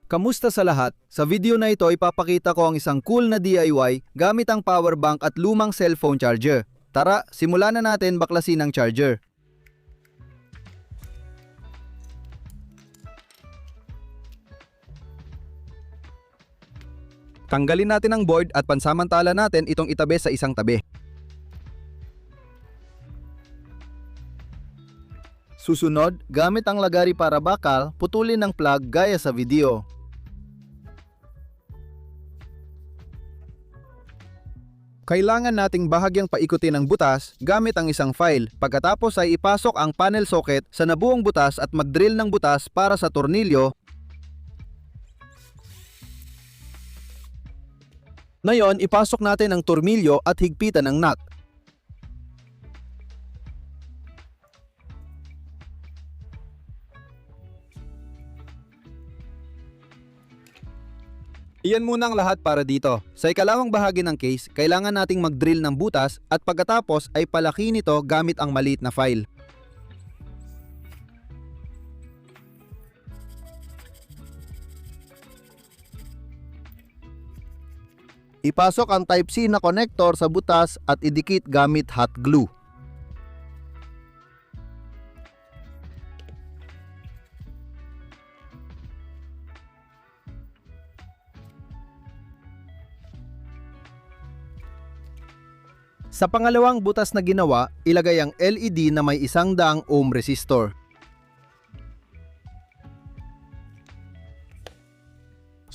Kamusta sa lahat? Sa video na ito ipapakita ko ang isang cool na DIY gamit ang power bank at lumang cellphone charger. Tara, simulan na natin baklasin ang charger. Tanggalin natin ang board at pansamantala natin itong itabi sa isang tabi. Susunod, gamit ang lagari para bakal, putulin ang plug gaya sa video. Kailangan nating bahagyang paikutin ang butas gamit ang isang file. Pagkatapos ay ipasok ang panel socket sa nabuong butas at mag-drill ng butas para sa tornilyo. Ngayon, ipasok natin ang tornilyo at higpitan ng nut. Iyan muna ang lahat para dito. Sa ikalawang bahagi ng case, kailangan nating mag-drill ng butas at pagkatapos ay palaki nito gamit ang maliit na file. Ipasok ang Type-C na connector sa butas at idikit gamit hot glue. Sa pangalawang butas na ginawa, ilagay ang LED na may 100 ohm resistor.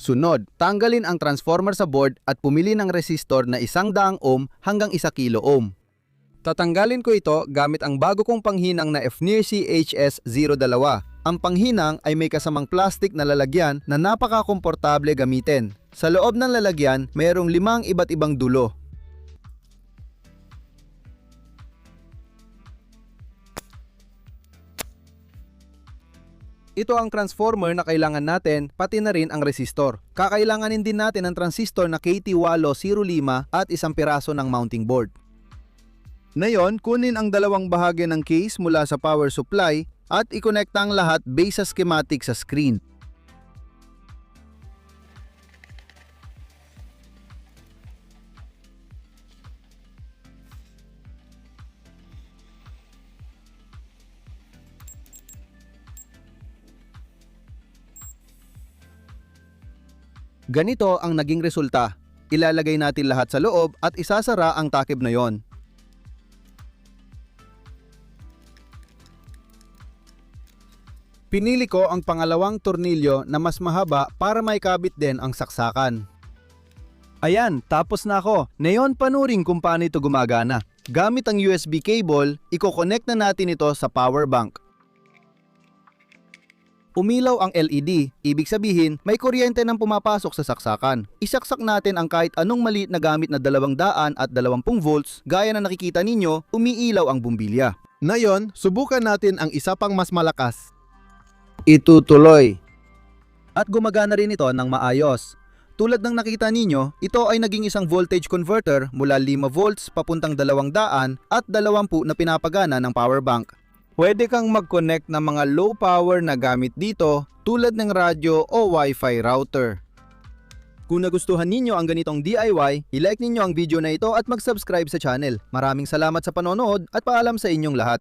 Sunod, tanggalin ang transformer sa board at pumili ng resistor na 100 ohm hanggang 1 kilo ohm. Tatanggalin ko ito gamit ang bago kong panghinang na FNIRSI HS02. Ang panghinang ay may kasamang plastic na lalagyan na napaka-komportable gamitin. Sa loob ng lalagyan, mayroong 5 iba't ibang dulo. Ito ang transformer na kailangan natin, pati na rin ang resistor. Kakailanganin din natin ang transistor na KT805 at isang piraso ng mounting board. Ngayon, kunin ang dalawang bahagi ng case mula sa power supply at ikonekta ang lahat base sa schematic sa screen. Ganito ang naging resulta. Ilalagay natin lahat sa loob at isasara ang takip na yon. Pinili ko ang pangalawang tornilyo na mas mahaba para maikabit din ang saksakan. Ayan, tapos na ako. Ngayon panuring kung paano ito gumagana. Gamit ang USB cable, iko-connect na natin ito sa power bank. Umilaw ang LED, ibig sabihin may kuryente nang pumapasok sa saksakan. Isaksak natin ang kahit anong maliit na gamit na 200 at 20 volts, gaya na nakikita ninyo, umiilaw ang bumbilya. Ngayon, subukan natin ang isa pang mas malakas. Itutuloy. At gumagana rin ito ng maayos. Tulad ng nakita ninyo, ito ay naging isang voltage converter mula 5 volts papuntang 200 at 20 na pinapagana ng power bank. Pwede kang mag-connect ng mga low power na gamit dito tulad ng radyo o Wi-Fi router. Kung nagustuhan ninyo ang ganitong DIY, i-like ninyo ang video na ito at mag-subscribe sa channel. Maraming salamat sa panonood at paalam sa inyong lahat.